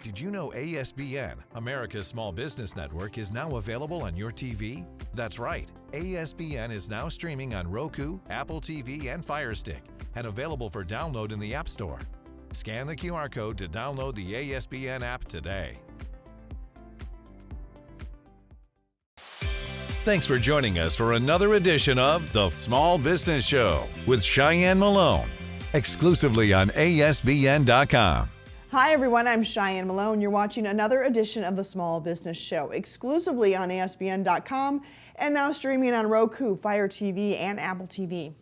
Did you know ASBN, America's Small Business Network, is now available on your TV? That's right. ASBN is now streaming on Roku, Apple TV, and Fire Stick, and available for download in the App Store. Scan the QR code to download the ASBN app today. Thanks for joining us for another edition of The Small Business Show with Cheyenne Malone, exclusively on ASBN.com. Hi everyone, I'm Cheyenne Malone. You're watching another edition of The Small Business Show, exclusively on ASBN.com and now streaming on Roku, Fire TV, and Apple TV.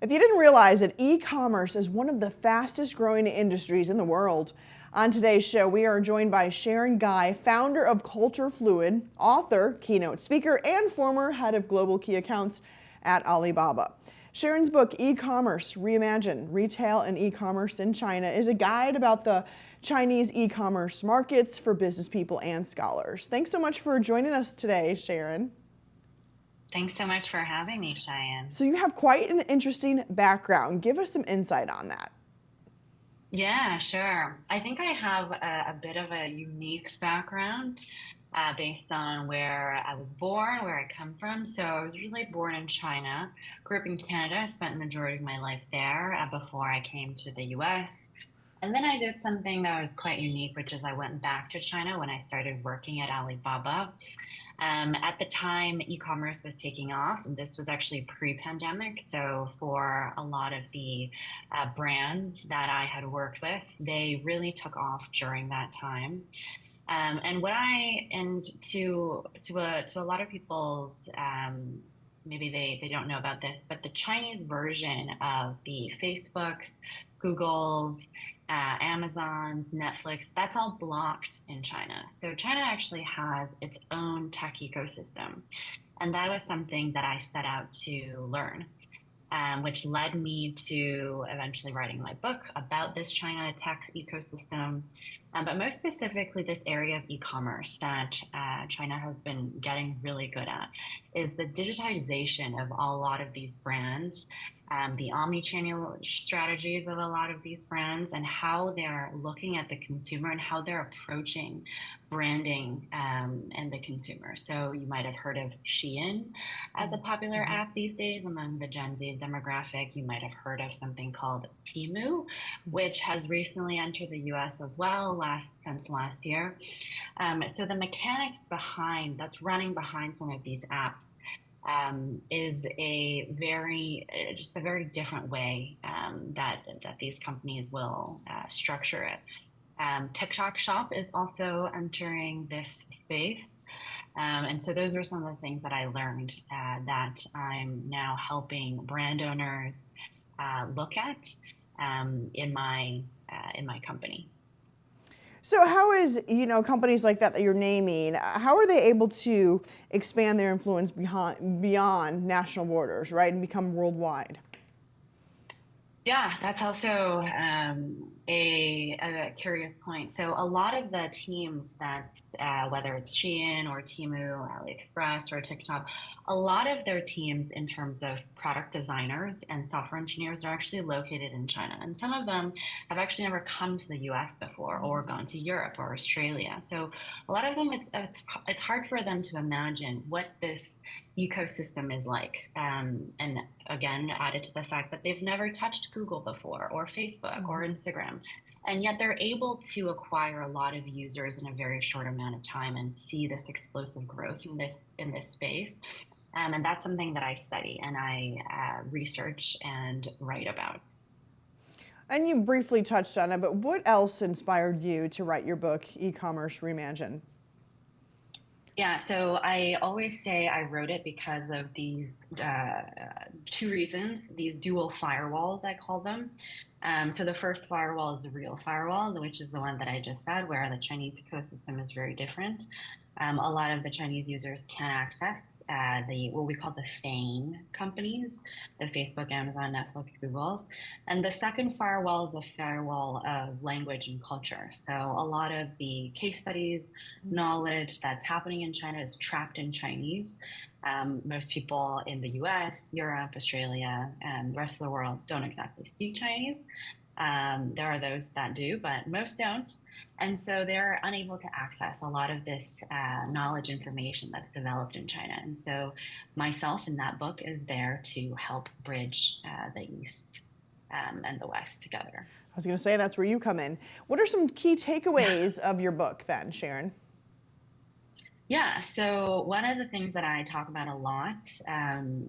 If you didn't realize that e-commerce is one of the fastest growing industries in the world. On today's show, we are joined by Sharon Gai, founder of Culture Fluid, author, keynote speaker, and former head of global key accounts at Alibaba. Sharon's book, Ecommerce Reimagined, Retail and E-commerce in China, is a guide about the Chinese e-commerce markets for business people and scholars. Thanks so much for joining us today, Sharon. Thanks so much for having me, Cheyenne. So you have quite an interesting background. Give us some insight on that. Yeah, sure. I think I have a bit of a unique background based on where I was born, where I come from. So I was really born in China, grew up in Canada, spent the majority of my life there before I came to the US. And then I did something that was quite unique, which is I went back to China when I started working at Alibaba. At the time, e-commerce was taking off, and this was actually pre-pandemic. So for a lot of the brands that I had worked with, they really took off during that time. And to a lot of people's, maybe they don't know about this, but the Chinese version of the Facebooks, Googles, Amazons, Netflix, that's all blocked in China. So China actually has its own tech ecosystem. And that was something that I set out to learn, which led me to eventually writing my book about this China tech ecosystem, but most specifically this area of e-commerce that China has been getting really good at is the digitization of a lot of these brands, the omni-channel strategies of a lot of these brands, and how they're looking at the consumer and how they're approaching branding and the consumer. So you might have heard of Shein as a popular app these days among the Gen Z demographic. You might have heard of something called Temu, which has recently entered the US as well since last year. So the mechanics that's running behind some of these apps is just a very different way that these companies will structure it. TikTok Shop is also entering this space. And so those are some of the things that I learned that I'm now helping brand owners look at in my company. So how is, companies like that you're naming, how are they able to expand their influence beyond national borders, right, and become worldwide? Yeah, that's also a curious point. So a lot of the teams that, whether it's Shein or Temu, AliExpress or TikTok, a lot of their teams in terms of product designers and software engineers are actually located in China. And some of them have actually never come to the US before or gone to Europe or Australia. So a lot of them, it's hard for them to imagine what this ecosystem is like. And again, added to the fact that they've never touched Google before or Facebook or Instagram. And yet they're able to acquire a lot of users in a very short amount of time and see this explosive growth in this space. And that's something that I study and I research and write about. And you briefly touched on it, but what else inspired you to write your book, Ecommerce Reimagined? Yeah, so I always say I wrote it because of these two reasons, these dual firewalls, I call them. So the first firewall is the real firewall, which is the one that I just said, where the Chinese ecosystem is very different. A lot of the Chinese users can access what we call the FAANG companies, the Facebook, Amazon, Netflix, Google's. And the second firewall is a firewall of language and culture. So a lot of the case studies, knowledge that's happening in China is trapped in Chinese. Most people in the US, Europe, Australia, and the rest of the world don't exactly speak Chinese. There are those that do, but most don't. And so they're unable to access a lot of this knowledge information that's developed in China. And so myself in that book is there to help bridge the East and the West together. I was going to say that's where you come in. What are some key takeaways of your book then, Sharon? Yeah, so one of the things that I talk about a lot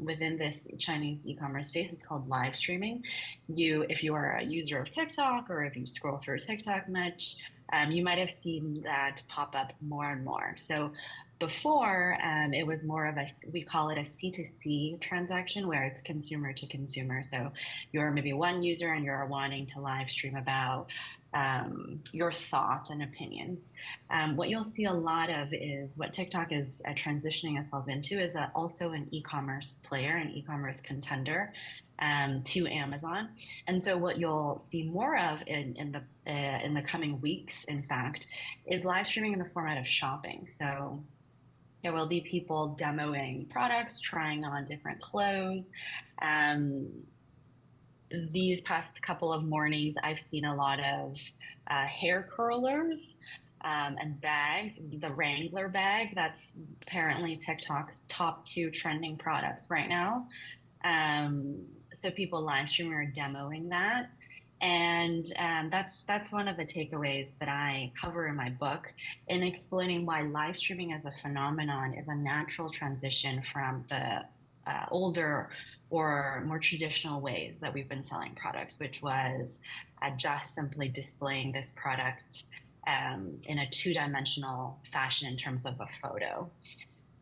within this Chinese e-commerce space is called live streaming. If you are a user of TikTok or if you scroll through TikTok much, you might have seen that pop up more and more. So before, it was more of we call it a C2C transaction where it's consumer to consumer. So you're maybe one user and you're wanting to live stream about your thoughts and opinions. What you'll see a lot of is what TikTok is transitioning itself into is also an e-commerce player, an e-commerce contender to Amazon. And so what you'll see more of in the coming weeks, in fact, is live streaming in the format of shopping. So there will be people demoing products, trying on different clothes. These past couple of mornings, I've seen a lot of hair curlers and bags. The Wrangler bag, that's apparently TikTok's top 2 trending products right now. So people live streaming or demoing that. And that's one of the takeaways that I cover in my book in explaining why live streaming as a phenomenon is a natural transition from the older or more traditional ways that we've been selling products, which was just simply displaying this product in a 2-dimensional fashion in terms of a photo.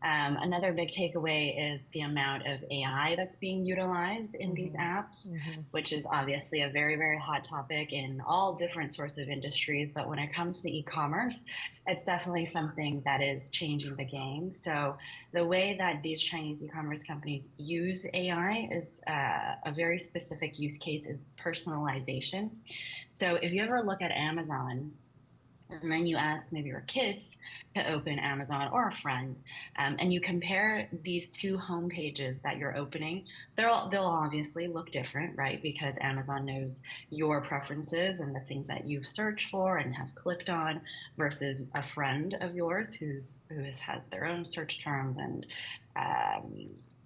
Another big takeaway is the amount of AI that's being utilized in these apps, which is obviously a very, very hot topic in all different sorts of industries. But when it comes to e-commerce, it's definitely something that is changing the game. So the way that these Chinese e-commerce companies use AI is a very specific use case is personalization. So if you ever look at Amazon, and then you ask maybe your kids to open Amazon or a friend, and you compare these 2 home pages that you're opening, they'll obviously look different, right? Because Amazon knows your preferences and the things that you search for and have clicked on versus a friend of yours who has had their own search terms and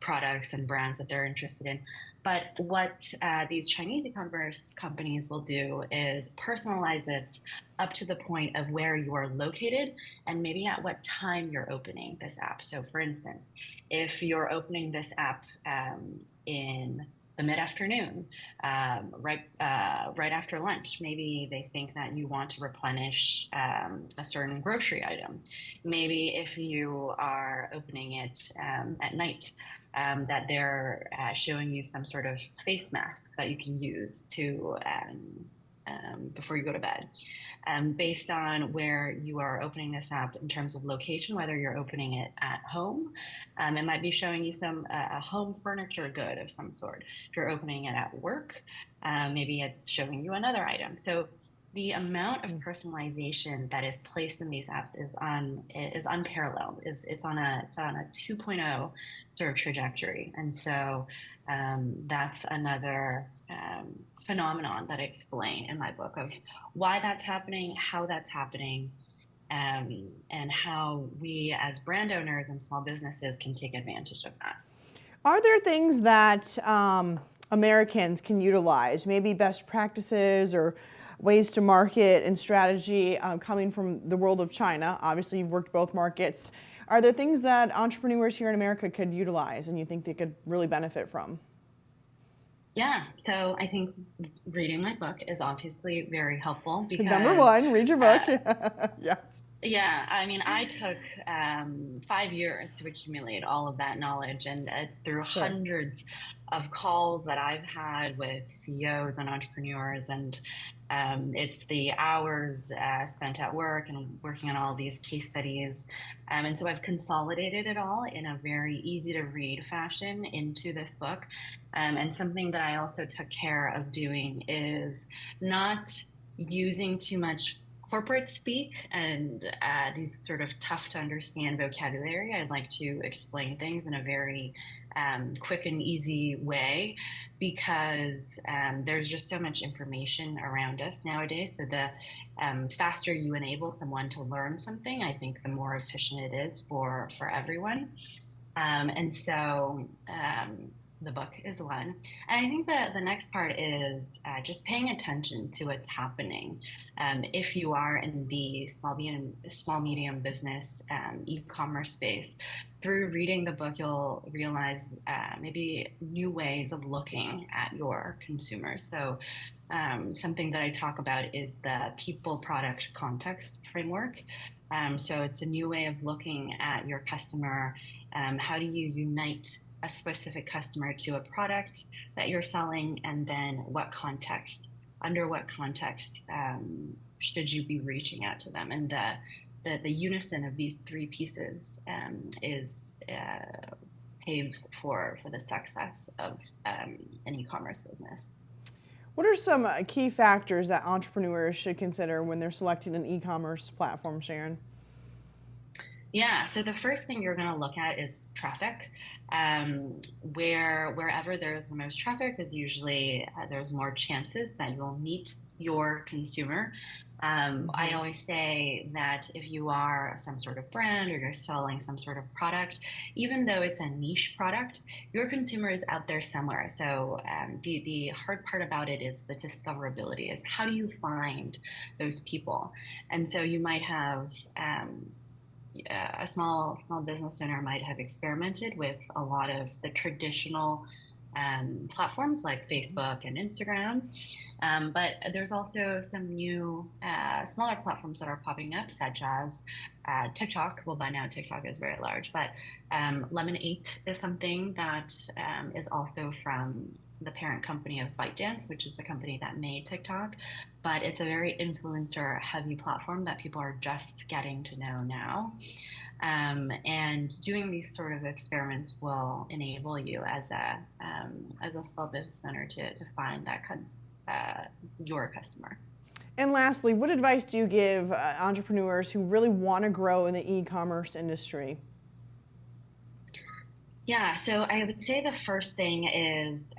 products and brands that they're interested in. But what these Chinese e-commerce companies will do is personalize it up to the point of where you are located and maybe at what time you're opening this app. So for instance, if you're opening this app in the mid-afternoon, right after lunch, maybe they think that you want to replenish a certain grocery item. Maybe if you are opening it at night, that they're showing you some sort of face mask that you can use to before you go to bed. Based on where you are opening this app in terms of location, whether you're opening it at home, it might be showing you a home furniture good of some sort. If you're opening it at work, maybe it's showing you another item. So the amount of personalization that is placed in these apps is unparalleled. It's on a 2.0 sort of trajectory, and so that's another phenomenon that I explain in my book of why that's happening, how that's happening, and how we as brand owners and small businesses can take advantage of that. Are there things that Americans can utilize, maybe best practices or ways to market and strategy coming from the world of China? Obviously, you've worked both markets. Are there things that entrepreneurs here in America could utilize and you think they could really benefit from? Yeah, so I think reading my book is obviously very helpful because Number 1, read your book. Yes. Yeah, I mean, I took 5 years to accumulate all of that knowledge, and it's through hundreds of calls that I've had with CEOs and entrepreneurs, and it's the hours spent at work and working on all these case studies. And so I've consolidated it all in a very easy to read fashion into this book. And something that I also took care of doing is not using too much corporate speak and these sort of tough to understand vocabulary. I'd like to explain things in a very quick and easy way, because there's just so much information around us nowadays. So the faster you enable someone to learn something, I think the more efficient it is for everyone. And so the book is one. And I think that the next part is just paying attention to what's happening. If you are in the small medium business e-commerce space, through reading the book, you'll realize maybe new ways of looking at your consumers. So something that I talk about is the people, product, context framework. So it's a new way of looking at your customer. How do you unite a specific customer to a product that you're selling, and then under what context should you be reaching out to them? And the unison of these three pieces paves for the success of an e-commerce business. What are some key factors that entrepreneurs should consider when they're selecting an e-commerce platform, Sharon? Yeah, so the first thing you're going to look at is traffic. Wherever there's the most traffic is usually there's more chances that you'll meet your consumer. I always say that if you are some sort of brand or you're selling some sort of product, even though it's a niche product, your consumer is out there somewhere. So the hard part about it is the discoverability, is how do you find those people? And so you might have a small business owner might have experimented with a lot of the traditional platforms like Facebook and Instagram, but there's also some new smaller platforms that are popping up, such as TikTok. Well, by now TikTok is very large, but Lemon8 is something that is also from the parent company of ByteDance, which is the company that made TikTok, but it's a very influencer heavy platform that people are just getting to know now. And doing these sort of experiments will enable you as a small business owner to find your customer. And lastly, what advice do you give entrepreneurs who really want to grow in the e-commerce industry? Yeah, so I would say the first thing is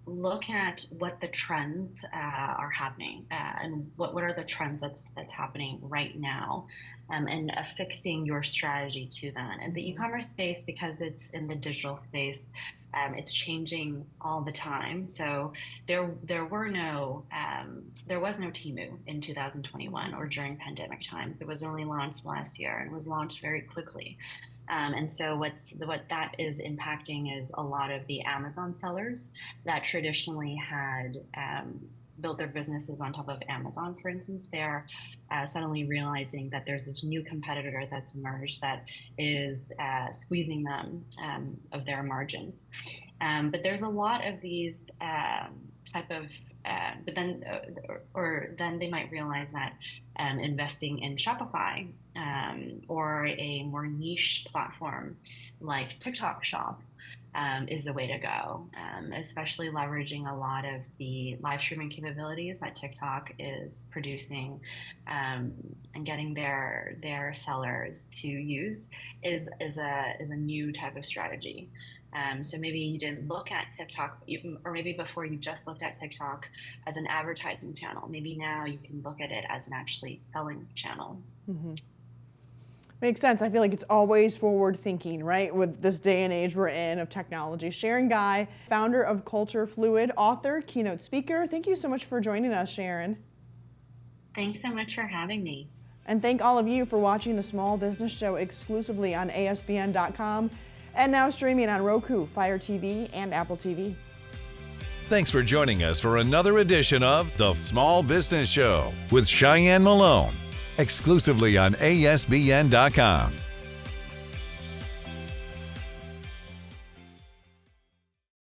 look at what the trends are happening, and what are the trends that's happening right now, and affixing your strategy to that. And the e-commerce space, because it's in the digital space, it's changing all the time. So there was no Temu in 2021 or during pandemic times. It was only launched last year and was launched very quickly. And so what that is impacting is a lot of the Amazon sellers that traditionally had built their businesses on top of Amazon, for instance. They're suddenly realizing that there's this new competitor that's emerged that is squeezing them of their margins. But there's a lot of these but then they might realize that investing in Shopify or a more niche platform like TikTok Shop is the way to go, especially leveraging a lot of the live streaming capabilities that TikTok is producing, and getting their sellers to use is a new type of strategy. So maybe you didn't look at TikTok, or maybe before you just looked at TikTok as an advertising channel. Maybe now you can look at it as an actually selling channel. Mm-hmm. Makes sense. I feel like it's always forward thinking, right? With this day and age we're in of technology. Sharon Gai, founder of Culture Fluid, author, keynote speaker. Thank you so much for joining us, Sharon. Thanks so much for having me. And thank all of you for watching the Small Business Show exclusively on ASBN.com and now streaming on Roku, Fire TV, and Apple TV. Thanks for joining us for another edition of The Small Business Show with Cheyenne Malone, exclusively on ASBN.com.